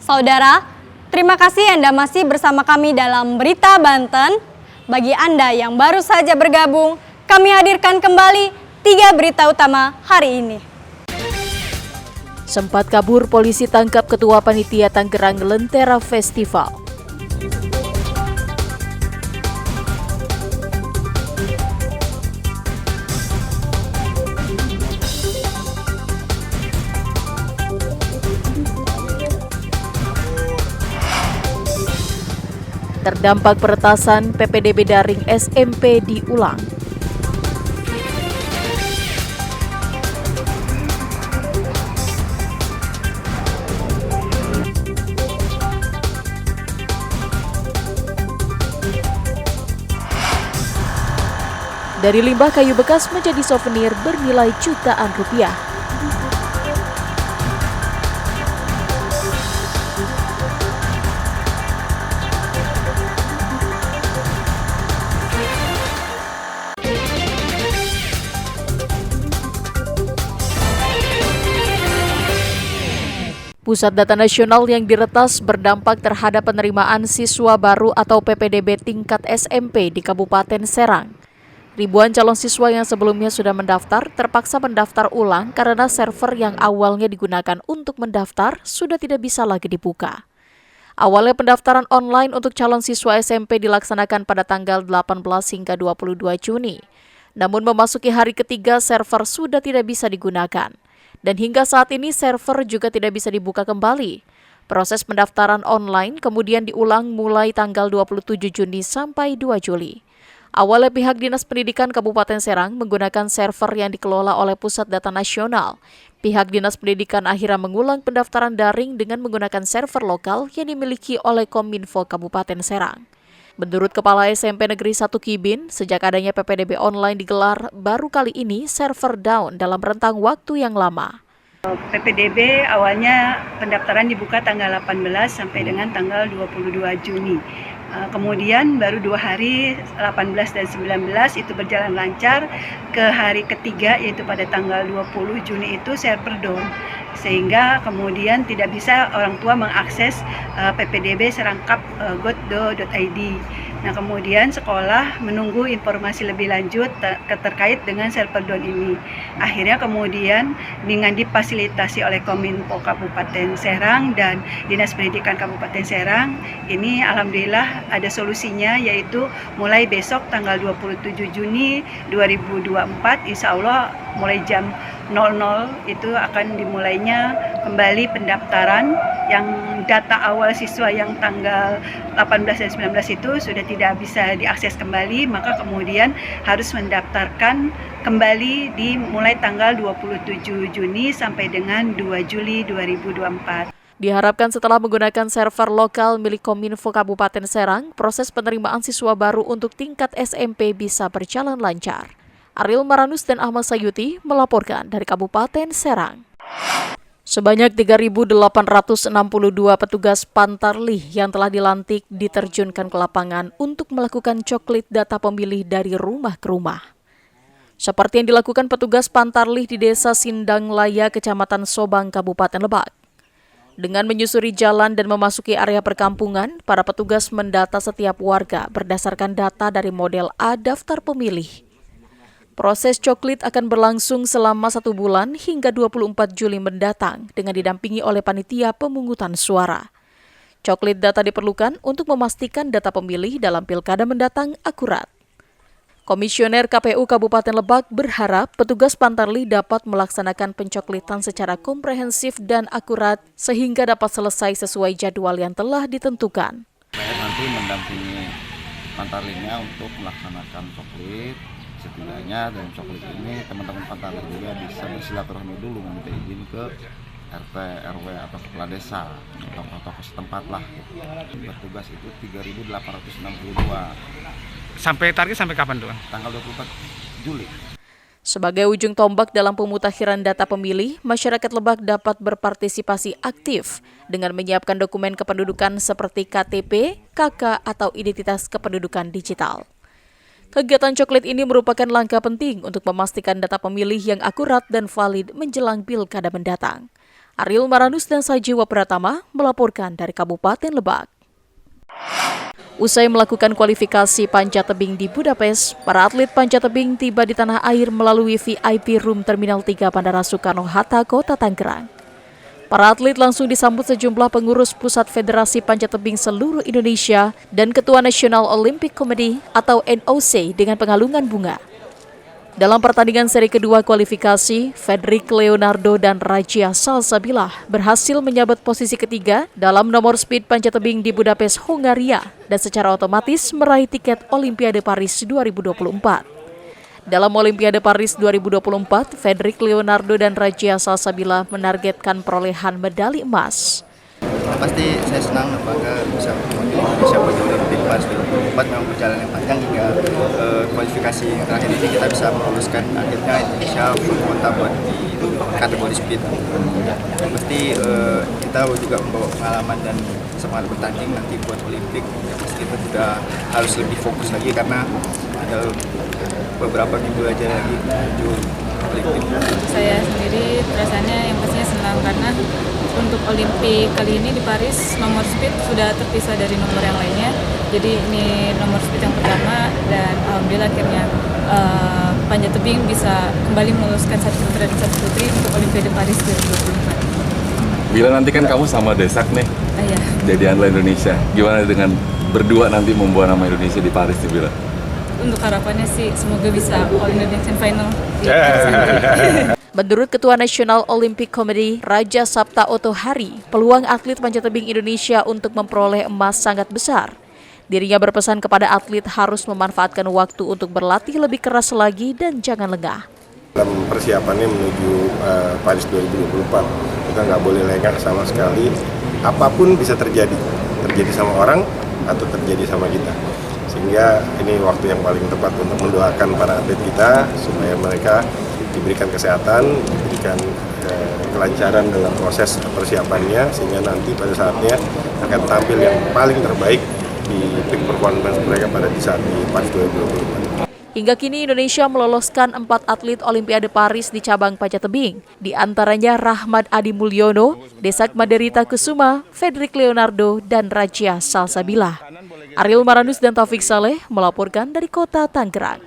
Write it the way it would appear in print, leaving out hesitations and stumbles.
Saudara, terima kasih Anda masih bersama kami dalam Berita Banten. Bagi Anda yang baru saja bergabung, kami hadirkan kembali 3 berita utama hari ini. Sempat kabur, polisi tangkap Ketua Panitia Tangerang Lentera Festival. Terdampak peretasan, PPDB daring SMP diulang. Dari limbah kayu bekas menjadi souvenir bernilai jutaan rupiah. Pusat Data Nasional yang diretas berdampak terhadap penerimaan siswa baru atau PPDB tingkat SMP di Kabupaten Serang. Ribuan calon siswa yang sebelumnya sudah mendaftar terpaksa mendaftar ulang karena server yang awalnya digunakan untuk mendaftar sudah tidak bisa lagi dibuka. Awalnya pendaftaran online untuk calon siswa SMP dilaksanakan pada tanggal 18 hingga 22 Juni. Namun memasuki hari ketiga server sudah tidak bisa digunakan. Dan hingga saat ini server juga tidak bisa dibuka kembali. Proses pendaftaran online kemudian diulang mulai tanggal 27 Juni sampai 2 Juli. Awalnya pihak Dinas Pendidikan Kabupaten Serang menggunakan server yang dikelola oleh Pusat Data Nasional. Pihak Dinas Pendidikan akhirnya mengulang pendaftaran daring dengan menggunakan server lokal yang dimiliki oleh Kominfo Kabupaten Serang. Menurut Kepala SMP Negeri 1 Kibin, sejak adanya PPDB online digelar, baru kali ini server down dalam rentang waktu yang lama. PPDB awalnya pendaftaran dibuka tanggal 18 sampai dengan tanggal 22 Juni. Kemudian baru 2 hari 18 dan 19 itu berjalan lancar. Ke hari ketiga yaitu pada tanggal 20 Juni itu server down. Sehingga kemudian tidak bisa orang tua mengakses PPDB serangkap.go.id. Nah, kemudian sekolah menunggu informasi lebih lanjut terkait dengan server down ini. Akhirnya kemudian dengan difasilitasi oleh Kominfo Kabupaten Serang dan Dinas Pendidikan Kabupaten Serang, ini alhamdulillah ada solusinya, yaitu mulai besok tanggal 27 Juni 2024 insya Allah mulai jam 00 itu akan dimulainya kembali pendaftaran yang data awal siswa yang tanggal 18 dan 19 itu sudah tidak bisa diakses kembali, maka kemudian harus mendaftarkan kembali mulai tanggal 27 Juni sampai dengan 2 Juli 2024. Diharapkan setelah menggunakan server lokal milik Kominfo Kabupaten Serang, proses penerimaan siswa baru untuk tingkat SMP bisa berjalan lancar. Ariel Maranus dan Ahmad Sayuti melaporkan dari Kabupaten Serang. Sebanyak 3.862 petugas Pantarlih yang telah dilantik diterjunkan ke lapangan untuk melakukan coklit data pemilih dari rumah ke rumah. Seperti yang dilakukan petugas Pantarlih di Desa Sindang Laya, Kecamatan Sobang, Kabupaten Lebak. Dengan menyusuri jalan dan memasuki area perkampungan, para petugas mendata setiap warga berdasarkan data dari model A daftar pemilih. Proses coklit akan berlangsung selama 1 bulan hingga 24 Juli mendatang dengan didampingi oleh panitia pemungutan suara. Coklit data diperlukan untuk memastikan data pemilih dalam pilkada mendatang akurat. Komisioner KPU Kabupaten Lebak berharap petugas Pantarlih dapat melaksanakan pencoklitan secara komprehensif dan akurat sehingga dapat selesai sesuai jadwal yang telah ditentukan. Saya nanti mendampingi Pantarlihnya untuk melaksanakan coklit. Setidaknya dalam coklit ini teman-teman Pantarlih juga bisa bersilaturahmi dulu, meminta izin ke RT, RW atau kepala desa, tokoh-tokoh setempat lah. Bertugas itu 3.862. Sampai target sampai kapan tuh? Tanggal 24 Juli. Sebagai ujung tombak dalam pemutakhiran data pemilih, masyarakat Lebak dapat berpartisipasi aktif dengan menyiapkan dokumen kependudukan seperti KTP, KK, atau identitas kependudukan digital. Kegiatan coklit ini merupakan langkah penting untuk memastikan data pemilih yang akurat dan valid menjelang pilkada mendatang. Ariel Maranus dan Sajiwa Pratama melaporkan dari Kabupaten Lebak. Usai melakukan kualifikasi panjat tebing di Budapest, para atlet panjat tebing tiba di tanah air melalui VIP Room Terminal 3 Bandara Soekarno-Hatta, Kota Tangerang. Para atlet langsung disambut sejumlah pengurus Pusat Federasi Panjat Tebing seluruh Indonesia dan Ketua National Olympic Committee atau NOC dengan pengalungan bunga. Dalam pertandingan seri kedua kualifikasi, Fedrik Leonardo dan Rajia Salsabila berhasil menyabet posisi ketiga dalam nomor speed panjat tebing di Budapest, Hongaria, dan secara otomatis meraih tiket Olimpiade Paris 2024. Dalam Olimpiade Paris 2024, Fedrik Leonardo dan Rajia Salsabila menargetkan perolehan medali emas. Pasti saya senang dan bangga bisa mewakili Indonesia buat Olimpik Paris 2024. Memang perjalanan yang panjang hingga kualifikasi terakhir ini kita bisa meluluskan akhirnya Indonesia berkuota buat di kategori speed. Yang pasti kita juga membawa pengalaman dan semangat bertanding nanti buat Olimpik. Yang pasti kita juga harus lebih fokus lagi karena ada beberapa minggu aja lagi menuju Olimpik. Saya sendiri rasanya yang pastinya senang karena untuk Olimpik kali ini di Paris nomor speed sudah terpisah dari nomor yang lainnya. Jadi ini nomor speed yang pertama dan alhamdulillah akhirnya panjat tebing bisa kembali meluluskan satu putra dan satu putri untuk Olimpiade Paris 2024. Bila nanti kan kamu sama Desak nih, Iya. jadi andalan Indonesia. Gimana dengan berdua nanti membawa nama Indonesia di Paris nih Bila? Untuk harapannya sih semoga bisa All Indonesian Final di Paris nanti. Menurut Ketua National Olympic Committee, Raja Sabta Otohari, peluang atlet panjat tebing Indonesia untuk memperoleh emas sangat besar. Dirinya berpesan kepada atlet harus memanfaatkan waktu untuk berlatih lebih keras lagi dan jangan lengah. Dalam persiapannya menuju Paris 2024, kita nggak boleh lengah sama sekali. Apapun bisa terjadi sama orang atau terjadi sama kita. Sehingga ini waktu yang paling tepat untuk mendoakan para atlet kita supaya mereka diberikan kesehatan, diberikan kelancaran dalam proses persiapannya sehingga nanti pada saatnya akan tampil yang paling terbaik di peak performance mereka pada saat di Paris 2024. Hingga kini Indonesia meloloskan 4 atlet Olimpiade Paris di cabang panjat tebing, di antaranya Rahmat Adi Mulyono, Desak Maderita Kusuma, Fedrik Leonardo, dan Rajia Salsabila. Ariel Maranus dan Taufik Saleh melaporkan dari Kota Tangerang.